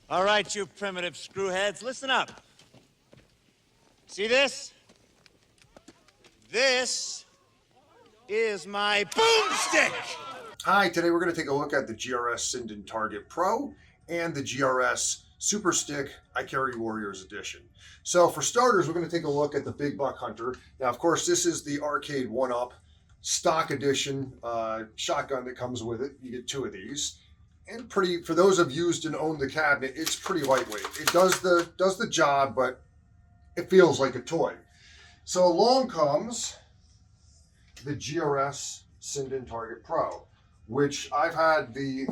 All right, you primitive screwheads, listen up. See this? This is my boomstick! Hi, today we're going to take a look at the GRS Sinden Target Pro and the GRS Super Stick Ikari Warriors Edition. So for starters, we're going to take a look at the Big Buck Hunter. Now, of course, this is the arcade one-up stock edition shotgun that comes with it. You get two of these. And pretty, for those of used and owned the cabinet, it's pretty lightweight. It does the job, but it feels like a toy. So along comes the GRS Sinden Target Pro, which I've had the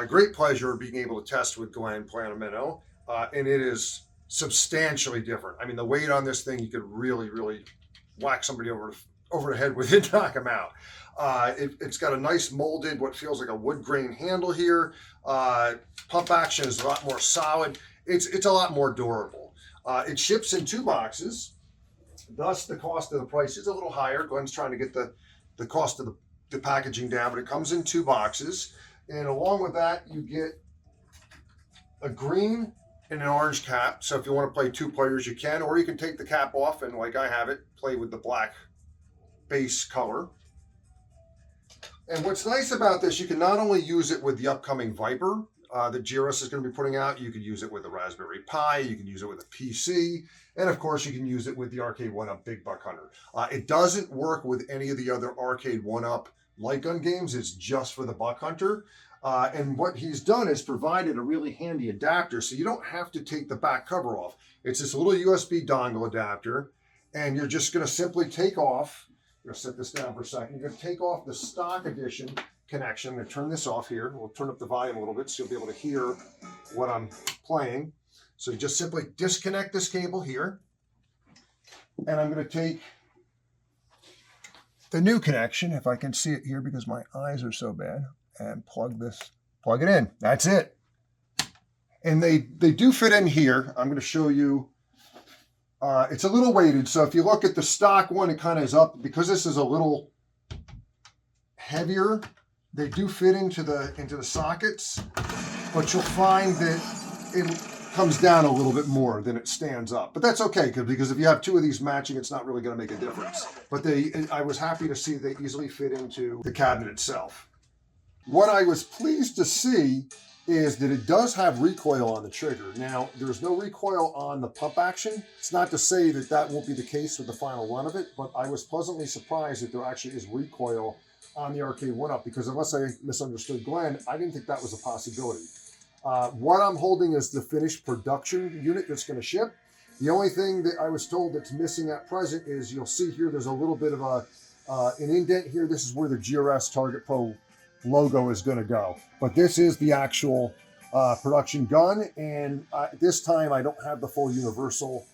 great pleasure of being able to test with Glen Planamento, and it is substantially different. I mean, the weight on this thing, you could really, really whack somebody over the head with it, knock them out. It's got a nice molded, what feels like a wood grain handle here. Pump action is a lot more solid. It's a lot more durable. It ships in 2 boxes, thus the cost of the price is a little higher. Glen's trying to get the cost of the packaging down, but it comes in 2 boxes. And along with that, you get a green and an orange cap. So if you want to play 2 players, you can, or you can take the cap off and, like I have it, play with the black base color. And what's nice about this, you can not only use it with the upcoming Viper that GRS is going to be putting out, you can use it with a Raspberry Pi, you can use it with a PC, and of course you can use it with the Arcade 1-Up Big Buck Hunter. It doesn't work with any of the other Arcade 1-Up light gun games. It's just for the Buck Hunter. And what he's done is provided a really handy adapter, so you don't have to take the back cover off. It's this little USB dongle adapter, and you're just going to simply take off. I'm going to set this down for a second. You're going to take off the stock edition connection. I'm going to turn this off here. We'll turn up the volume a little bit so you'll be able to hear what I'm playing. So you just simply disconnect this cable here. And I'm going to take the new connection, if I can see it here because my eyes are so bad, and plug it in. That's it. And they do fit in here. I'm going to show you. It's a little weighted, so if you look at the stock one, it kind of is up. Because this is a little heavier, they do fit into the sockets, but you'll find that it comes down a little bit more than it stands up. But that's okay, because if you have 2 of these matching, it's not really going to make a difference. But I was happy to see they easily fit into the cabinet itself. What I was pleased to see is that it does have recoil on the trigger. Now, there's no recoil on the pump action. It's not to say that that won't be the case with the final run of it, but I was pleasantly surprised that there actually is recoil on the Arcade 1-Up, because unless I misunderstood Glen, I didn't think that was a possibility. What I'm holding is the finished production unit that's going to ship. The only thing that I was told that's missing at present is, you'll see here, there's a little bit of an indent here. This is where the GRS Target Pro logo is going to go, but this is the actual production gun, and this time I don't have the full universal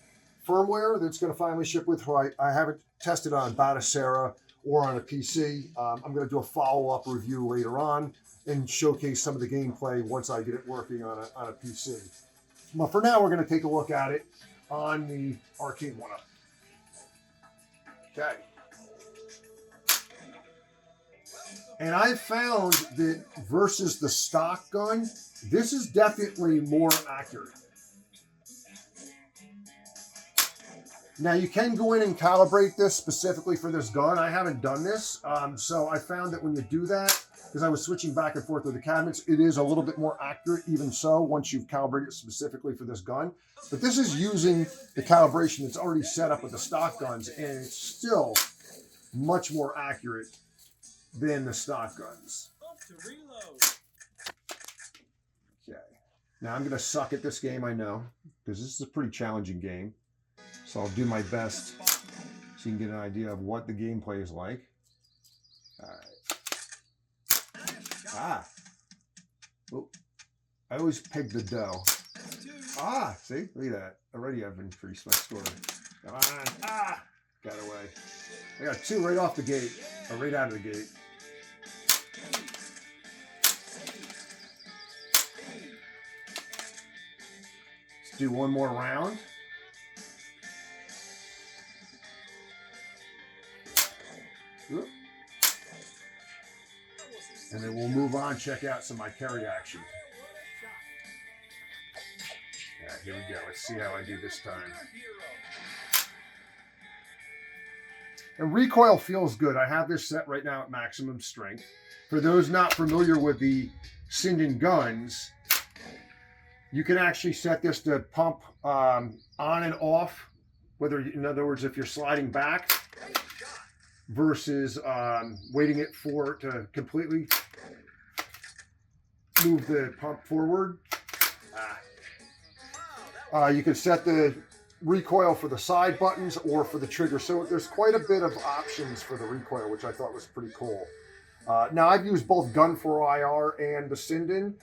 firmware that's going to finally ship with. I haven't tested on Batacera or on a PC. I'm going to do a follow-up review later on and showcase some of the gameplay once I get it working on a PC. But for now, we're going to take a look at it on the Arcade 1-Up. Okay. And I found that versus the stock gun, this is definitely more accurate. Now you can go in and calibrate this specifically for this gun. I haven't done this, so I found that when you do that, because I was switching back and forth with the cabinets, it is a little bit more accurate even so once you've calibrated it specifically for this gun. But this is using the calibration that's already set up with the stock guns, and it's still much more accurate than the stock guns. Okay. Now I'm going to suck at this game, I know, because this is a pretty challenging game. So I'll do my best so you can get an idea of what the gameplay is like. All right. Ah. Oh. I always peg the dough. Ah, see? Look at that. Already I've increased my score. Come on. Ah! Got away. I got 2 right off the gate. Or right out of the gate. Let's do one more round. And then we'll move on, check out some Ikari action. here we go. Let's see how I do this time. And recoil feels good. I have this set right now at maximum strength. For those not familiar with the Sinden guns, you can actually set this to pump on and off, whether, in other words, if you're sliding back versus waiting it for it to completely move the pump forward. You can set the recoil for the side buttons or for the trigger. So there's quite a bit of options for the recoil, which I thought was pretty cool. Now I've used both Gun for IR and the Sinden,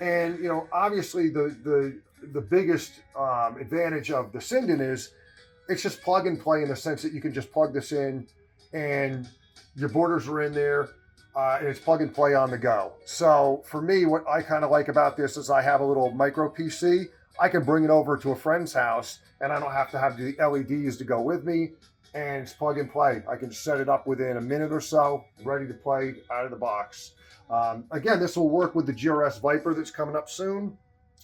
and you know, obviously the biggest advantage of the Sinden is it's just plug and play, in the sense that you can just plug this in and your borders are in there, and it's plug and play on the go. So for me, what I kind of like about this is I have a little micro PC. I can bring it over to a friend's house and I don't have to have the LEDs to go with me, and it's plug and play. I can set it up within a minute or so, ready to play out of the box. Again, this will work with the GRS Viper that's coming up soon.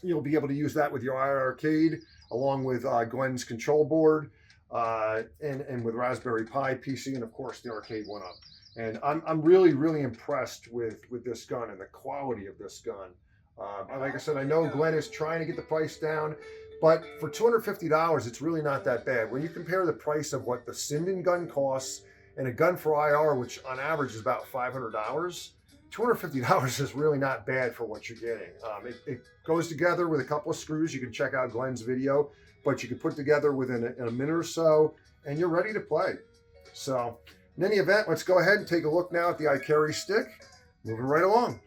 You'll be able to use that with your IR Arcade, along with Glen's control board, and with Raspberry Pi PC, and of course the arcade one up. And I'm really, really impressed with this gun and the quality of this gun. Like I said, I know Glen is trying to get the price down, but for $250, it's really not that bad. When you compare the price of what the Sinden gun costs and a Gun for IR, which on average is about $500, $250 is really not bad for what you're getting. It goes together with a couple of screws. You can check out Glen's video, but you can put together within a minute or so, and you're ready to play. So in any event, let's go ahead and take a look now at the Ikari stick. Moving right along.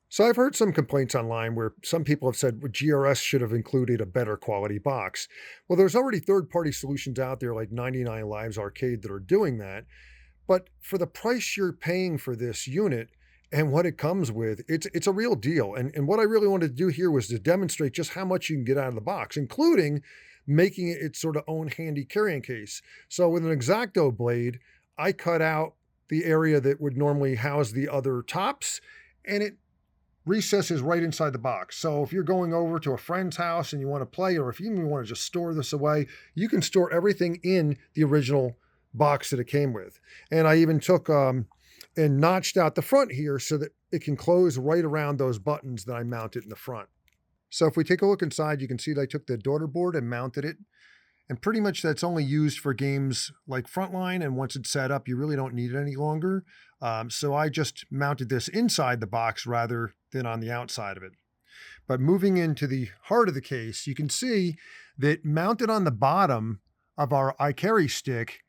So I've heard some complaints online where some people have said, well, GRS should have included a better quality box. Well, there's already third-party solutions out there like 99 Lives Arcade that are doing that. But for the price you're paying for this unit and what it comes with, it's a real deal. And what I really wanted to do here was to demonstrate just how much you can get out of the box, including making it its sort of own handy carrying case. So with an X-Acto blade, I cut out the area that would normally house the other tops, and it recesses right inside the box. So if you're going over to a friend's house and you want to play, or if you even want to just store this away, you can store everything in the original box that it came with. And I even took and notched out the front here so that it can close right around those buttons that I mounted in the front. So if we take a look inside, you can see that I took the daughter board and mounted it. And pretty much that's only used for games like Frontline, and once it's set up, you really don't need it any longer. So I just mounted this inside the box rather than on the outside of it. But moving into the heart of the case, you can see that mounted on the bottom of our Ikari stick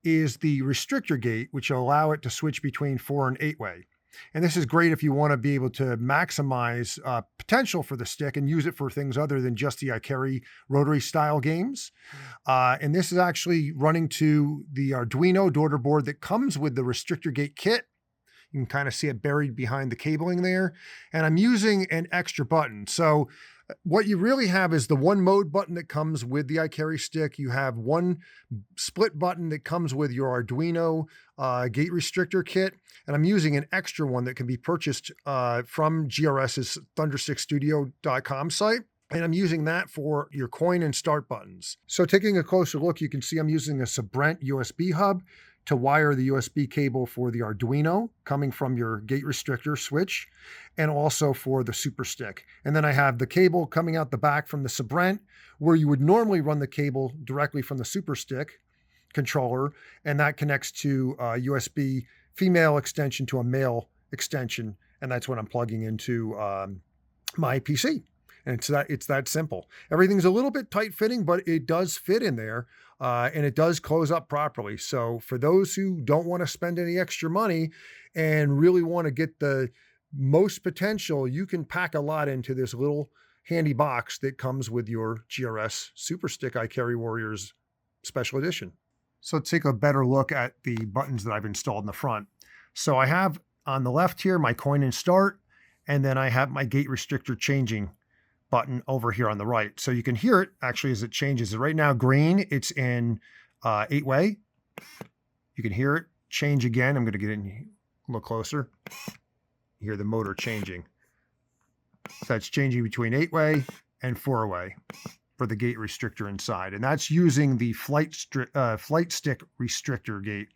is the restrictor gate, which will allow it to switch between 4 and 8-way. And this is great if you want to be able to maximize potential for the stick and use it for things other than just the Ikari rotary style games. And this is actually running to the Arduino daughter board that comes with the restrictor gate kit. You can kind of see it buried behind the cabling there. And I'm using an extra button. So what you really have is the one mode button that comes with the Ikari stick. You have one split button that comes with your Arduino gate restrictor kit. And I'm using an extra one that can be purchased from GRS's thunderstickstudio.com site. And I'm using that for your coin and start buttons. So taking a closer look, you can see I'm using a SABRENT USB hub to wire the USB cable for the Arduino coming from your gate restrictor switch, and also for the Super Stick. And then I have the cable coming out the back from the SABRENT, where you would normally run the cable directly from the Super Stick controller, and that connects to a USB female extension to a male extension, and that's what I'm plugging into my PC. And it's that simple. Everything's a little bit tight fitting, but it does fit in there, and it does close up properly. So for those who don't want to spend any extra money and really want to get the most potential, you can pack a lot into this little handy box that comes with your GRS Super Stick Ikari Warriors Special Edition. So let's take a better look at the buttons that I've installed in the front. So I have on the left here my coin and start, and then I have my gate restrictor changing button over here on the right. So you can hear it actually as it changes. Right now, green, it's in 8-way. You can hear it change again. I'm going to get in a little closer. You hear the motor changing. So it's changing between 8-way and 4-way. for the gate restrictor inside, and that's using the flight stick restrictor gate,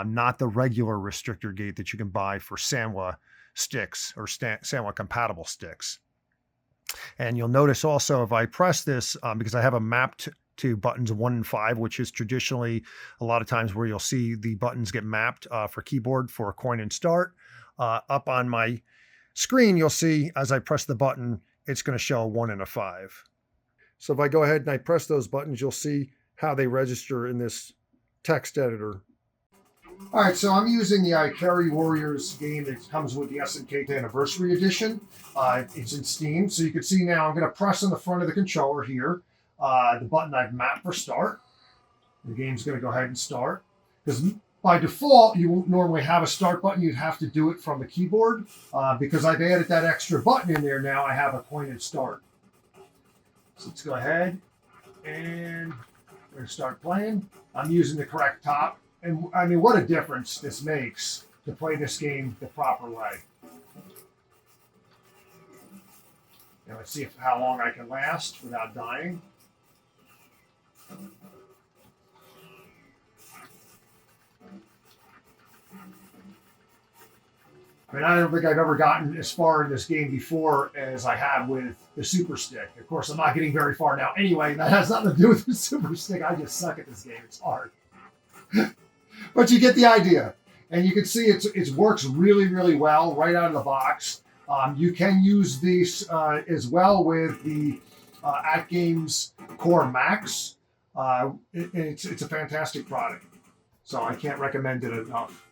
not the regular restrictor gate that you can buy for Sanwa sticks or Sanwa compatible sticks. And you'll notice also if I press this, because I have a mapped to buttons 1 and 5, which is traditionally a lot of times where you'll see the buttons get mapped for keyboard for a coin and start. Up on my screen, you'll see as I press the button, it's going to show a 1 and a 5. So if I go ahead and I press those buttons, you'll see how they register in this text editor. All right, so I'm using the Ikari Warriors game that comes with the SNK Anniversary Edition. It's in Steam, so you can see now I'm going to press on the front of the controller here, the button I've mapped for start. The game's going to go ahead and start. Because by default, you won't normally have a start button. You'd have to do it from the keyboard. Because I've added that extra button in there now, I have a coin and start. So let's go ahead and we're going to start playing. I'm using the correct top. And I mean, what a difference this makes to play this game the proper way. Now let's see how long I can last without dying. I mean, I don't think I've ever gotten as far in this game before as I have with the Super Stick. Of course, I'm not getting very far now anyway. That has nothing to do with the Super Stick. I just suck at this game. It's hard. But you get the idea. And you can see it works really, really well right out of the box. You can use these as well with the AtGames Core Max. It's a fantastic product. So I can't recommend it enough.